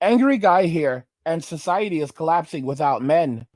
Angry guy here, and society is collapsing without men.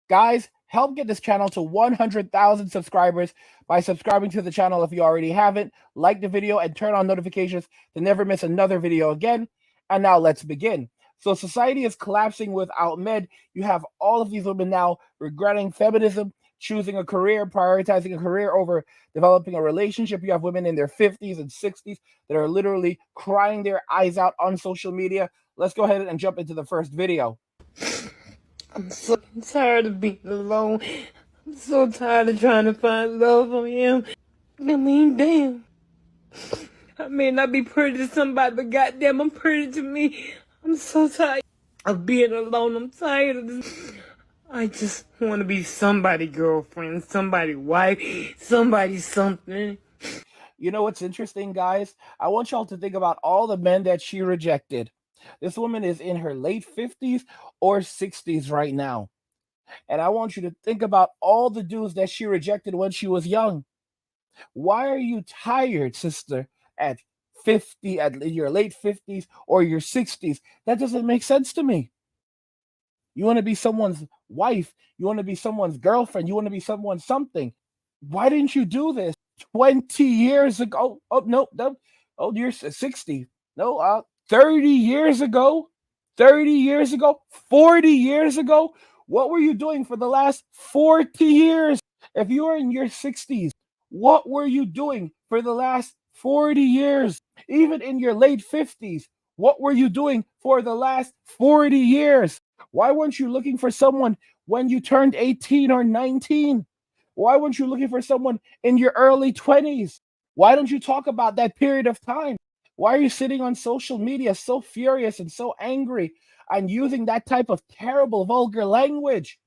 Guys, help get this channel to 100,000 subscribers by subscribing to the channel if you already haven't. Like the video and turn on notifications to never miss another video again. And now let's begin. So society is collapsing without men. You have all of these women now regretting feminism, choosing a career, prioritizing a career over developing a relationship. You have women in their 50s and 60s that are literally crying their eyes out on social media. Let's go ahead and jump into the first video. I'm so tired of being alone. I'm so tired of trying to find love on him. I mean, damn. I may not be pretty to somebody, but goddamn, I'm pretty to me. I'm so tired of being alone. I'm tired of this. I just want to be somebody's girlfriend, somebody's wife, somebody something. You know what's interesting, guys? I want y'all to think about all the men that she rejected. This woman is in her late 50s or 60s right now. And I want you to think about all the dudes that she rejected when she was young. Why are you tired, sister, at 50, at your late 50s or your 60s? That doesn't make sense to me. You want to be someone's wife, you want to be someone's girlfriend, you want to be someone's something. Why didn't you do this 20 years ago? Oh, no, no. Oh, you're 60. No, 30 years ago, 30 years ago, 40 years ago. What were you doing for the last 40 years? If you are in your 60s, what were you doing for the last 40 years? Even in your late 50s, what were you doing for the last 40 years? Why weren't you looking for someone when you turned 18 or 19? Why weren't you looking for someone in your early 20s? Why don't you talk about that period of time? Why are you sitting on social media so furious and so angry and using that type of terrible, vulgar language?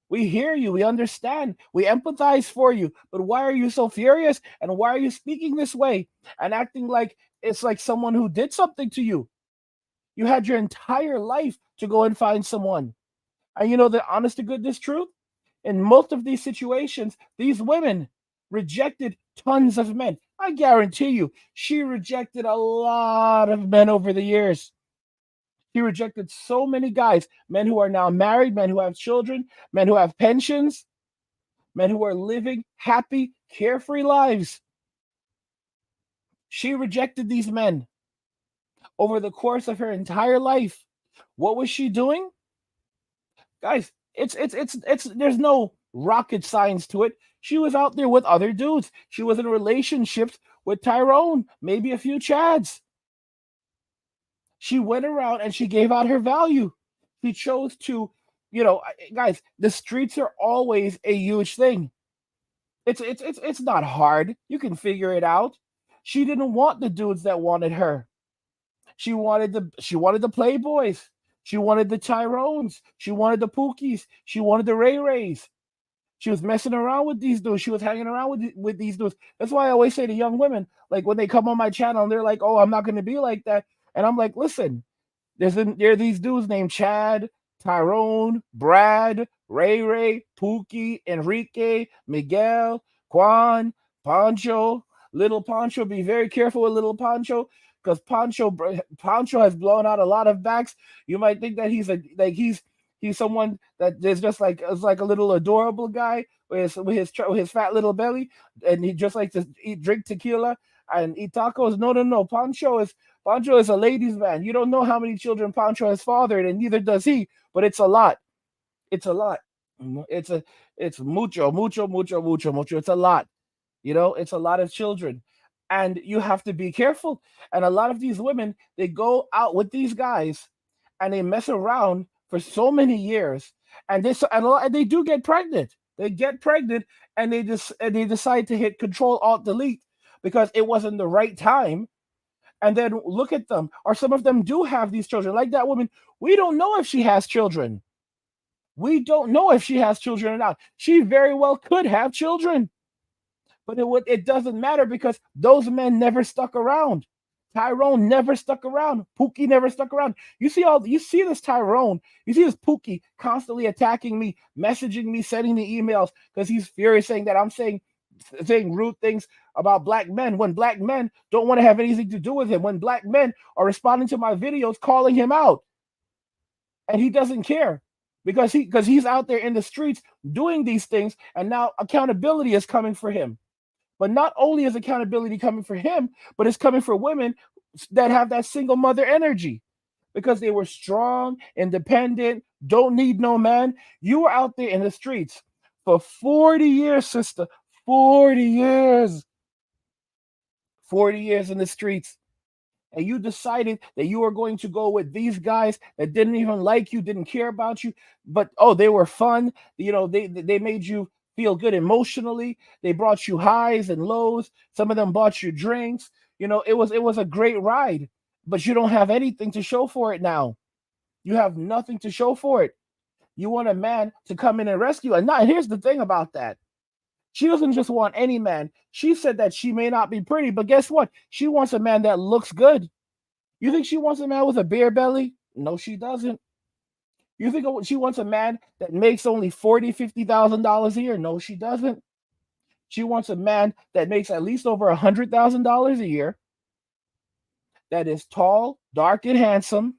We hear you, we understand, we empathize for you, but why are you so furious and why are you speaking this way and acting like it's like someone who did something to you? You had your entire life to go and find someone. And you know the honest to goodness truth? In most of these situations, these women rejected tons of men. I guarantee you, she rejected a lot of men over the years. She rejected so many guys, men who are now married, men who have children, men who have pensions, men who are living happy, carefree lives. She rejected these men over the course of her entire life. What was she doing? Guys, it's there's no rocket science to it. She was out there with other dudes. She was in relationships with Tyrone, maybe a few Chads. She went around and she gave out her value. She chose to, guys, the streets are always a huge thing. It's not hard. You can figure it out. She didn't want the dudes that wanted her. She wanted the playboys. She wanted the Tyrones. She wanted the Pookies. She wanted the Ray Rays. She was messing around with these dudes. She was hanging around with these dudes. That's why I always say to young women, like when they come on my channel and they're like, "Oh, I'm not going to be like that," and I'm like, "Listen, there are these dudes named Chad, Tyrone, Brad, Ray, Pookie, Enrique, Miguel, Juan, Pancho, Little Pancho. Be very careful with Little Pancho because Pancho has blown out a lot of backs. You might think that he's someone that is just like is like a little adorable guy with his fat little belly, and he just likes to drink tequila and eat tacos. No. Pancho is a ladies' man. You don't know how many children Pancho has fathered, and neither does he. But it's a lot. It's a lot. It's mucho. It's a lot. It's a lot of children, and you have to be careful. And a lot of these women, they go out with these guys, and they mess around for so many years, and they do get pregnant. They get pregnant, and they decide to hit Control Alt Delete because it wasn't the right time. And then look at them. Or some of them do have these children. Like that woman, we don't know if she has children. We don't know if she has children or not. She very well could have children. But it doesn't matter because those men never stuck around. Tyrone never stuck around. Pookie never stuck around. You see this Tyrone, you see this Pookie constantly attacking me, messaging me, sending me emails because he's furious saying that I'm saying rude things about black men when black men don't want to have anything to do with him. When black men are responding to my videos calling him out and he doesn't care because he's out there in the streets doing these things and now accountability is coming for him. But not only is accountability coming for him, but it's coming for women that have that single mother energy because they were strong, independent, don't need no man. You were out there in the streets for 40 years, sister. 40 years. 40 years in the streets. And you decided that you were going to go with these guys that didn't even like you, didn't care about you, but oh, they were fun. They made you feel good emotionally. They brought you highs and lows. Some of them bought you drinks. It was a great ride, but you don't have anything to show for it now. You have nothing to show for it. You want a man to come in and rescue. And here's the thing about that. She doesn't just want any man. She said that she may not be pretty, but guess what? She wants a man that looks good. You think she wants a man with a beer belly? No, she doesn't. You think she wants a man that makes only $40,000, $50,000 a year? No, she doesn't. She wants a man that makes at least over $100,000 a year, that is tall, dark, and handsome,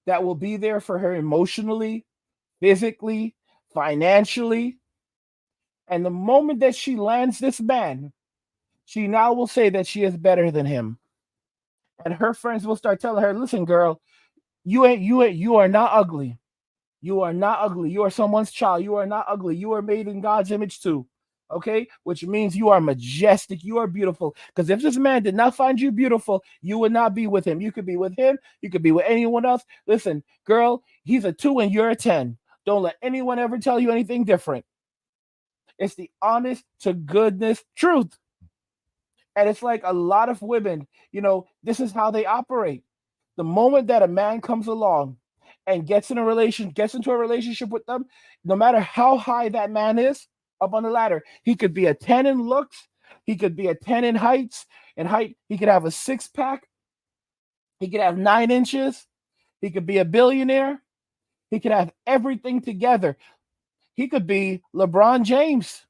that will be there for her emotionally, physically, financially. And the moment that she lands this man, she now will say that she is better than him. And her friends will start telling her, listen, girl, you are not ugly. You are not ugly. You are someone's child. You are not ugly. You are made in God's image too. Okay? Which means you are majestic. You are beautiful. Because if this man did not find you beautiful, you would not be with him. You could be with him. You could be with anyone else. Listen, girl, he's a 2 and you're a 10. Don't let anyone ever tell you anything different. It's the honest to goodness truth. And it's like a lot of women, this is how they operate. The moment that a man comes along and gets into a relationship with them, no matter how high that man is up on the ladder, he could be a 10 in looks, he could be a 10 in height, he could have a six pack, he could have 9 inches, he could be a billionaire, he could have everything together. He could be LeBron James.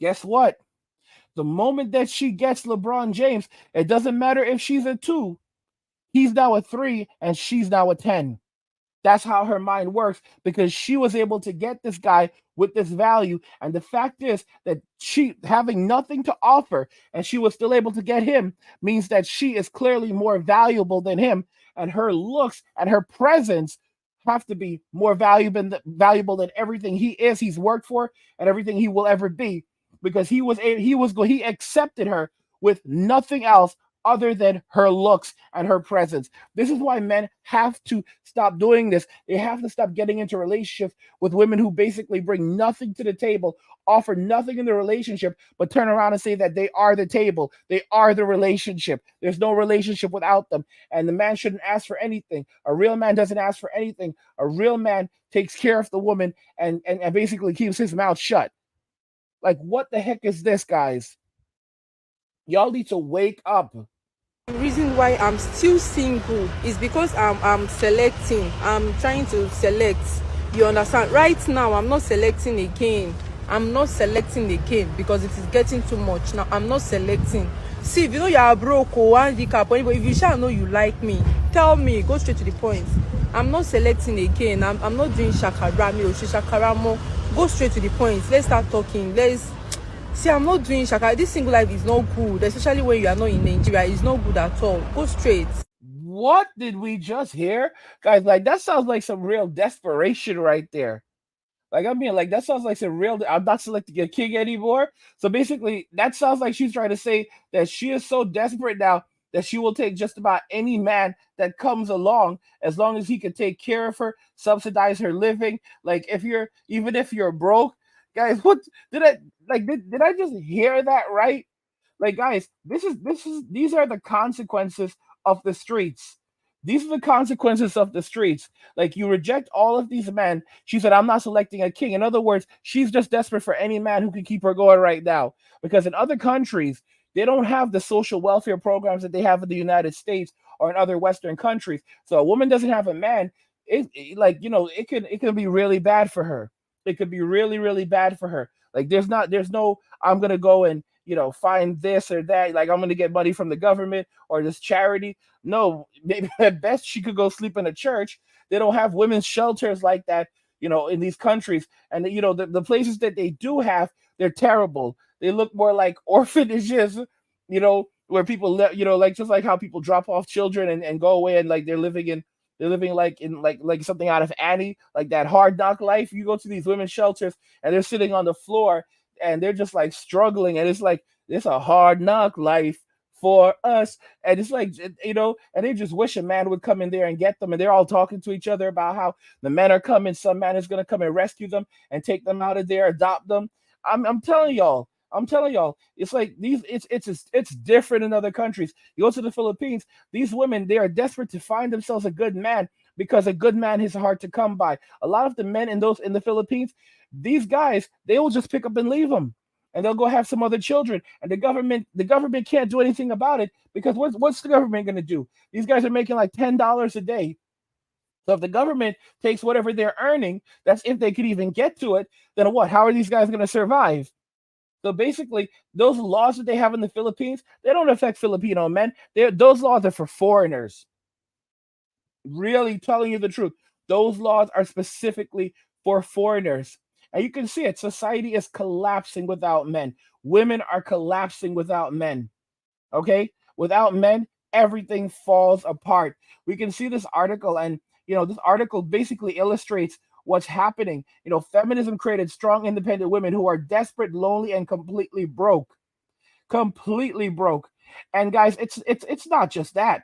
Guess what? The moment that she gets LeBron James, it doesn't matter if she's a 2, he's now a 3, and she's now a 10. That's how her mind works because she was able to get this guy with this value. And the fact is that she, having nothing to offer, and she was still able to get him, means that she is clearly more valuable than him. And her looks and her presence have to be more valuable than everything he's worked for, and everything he will ever be, because he accepted her with nothing else other than her looks and her presence. This is why men have to stop doing this. They have to stop getting into relationships with women who basically bring nothing to the table, offer nothing in the relationship, but turn around and say that they are the table. They are the relationship. There's no relationship without them. And the man shouldn't ask for anything. A real man doesn't ask for anything. A real man takes care of the woman and basically keeps his mouth shut. Like, what the heck is this, guys? Y'all need to wake up. The reason why I'm still single is because I'm selecting. I'm trying to select. You understand? Right now, I'm not selecting again. I'm not selecting again because it is getting too much. Now, I'm not selecting. See, if you know you are broke or one recap, or if you shall know you like me, tell me. Go straight to the point. I'm not selecting again. I'm not doing shakarami or shakaramo. Go straight to the point. Let's start talking. See, I'm not doing shaka. This single life is not good, especially when you are not in Nigeria. It's not good at all. Go straight. What did we just hear? Guys, like, that sounds like some real desperation right there. Like, I mean, like, that sounds like some real, I'm not selecting a king anymore. So basically, that sounds like she's trying to say that she is so desperate now that she will take just about any man that comes along, as long as he can take care of her, subsidize her living. Like, even if you're broke, guys, what did I, like, did I just hear that right? Like, guys, these are the consequences of the streets. These are the consequences of the streets. Like, you reject all of these men. She said, I'm not selecting a king. In other words, she's just desperate for any man who can keep her going right now. Because in other countries, they don't have the social welfare programs that they have in the United States or in other Western countries. So a woman doesn't have a man, like it can be really bad for her. It could be really really bad for her. Like there's no I'm gonna go and find this or that. Like I'm gonna get money from the government or this charity. No, maybe at best she could go sleep in a church. They don't have women's shelters like that, in these countries. And the places that they do have, they're terrible. They look more like orphanages, where people like just like how people drop off children and go away, and like they're living like in like something out of Annie, like that hard knock life. You go to these women's shelters and they're sitting on the floor and they're just like struggling, and it's like it's a hard knock life for us. And it's like and they just wish a man would come in there and get them, and they're all talking to each other about how the men are coming, some man is going to come and rescue them and take them out of there, adopt them. I'm telling y'all, it's like these. It's different in other countries. You go to the Philippines. These women, they are desperate to find themselves a good man because a good man is hard to come by. A lot of the men in the Philippines, these guys, they will just pick up and leave them, and they'll go have some other children. And the government can't do anything about it because what's the government going to do? These guys are making like $10 a day. So if the government takes whatever they're earning, that's if they could even get to it. Then what? How are these guys going to survive? So basically, those laws that they have in the Philippines, they don't affect Filipino men. Those laws are for foreigners. Really telling you the truth. Those laws are specifically for foreigners. And you can see it. Society is collapsing without men. Women are collapsing without men. Okay? Without men, everything falls apart. We can see this article, and this article basically illustrates what's happening. Feminism created strong, independent women who are desperate, lonely, and completely broke. Completely broke. And guys, it's not just that.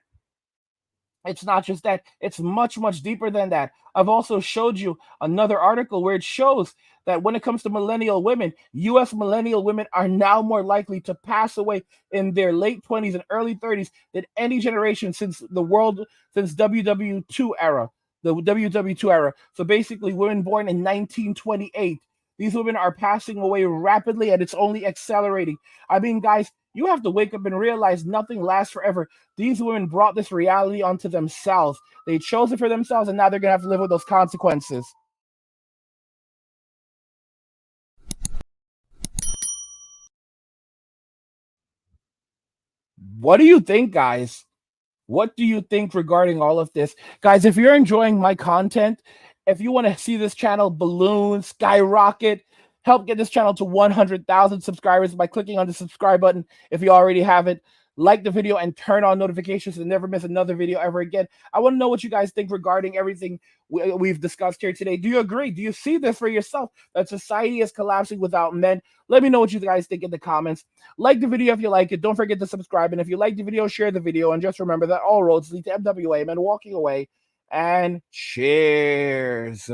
It's not just that. It's much, much deeper than that. I've also showed you another article where it shows that when it comes to millennial women, US millennial women are now more likely to pass away in their late 20s and early 30s than any generation since WW2 era. The WW2 era. So basically, women born in 1928. These women are passing away rapidly, and it's only accelerating. I mean, guys, you have to wake up and realize nothing lasts forever. These women brought this reality onto themselves. They chose it for themselves, and now they're going to have to live with those consequences. What do you think, guys? What do you think regarding all of this? Guys, if you're enjoying my content, if you want to see this channel balloon, skyrocket, help get this channel to 100,000 subscribers by clicking on the subscribe button if you already have it. Like the video and turn on notifications to never miss another video ever again. I want to know what you guys think regarding everything we've discussed here today. Do you agree? Do you see this for yourself, that society is collapsing without men? Let me know what you guys think in the comments. Like the video if you like it. Don't forget to subscribe. And if you like the video, share the video. And just remember that all roads lead to MWA, men walking away. And cheers.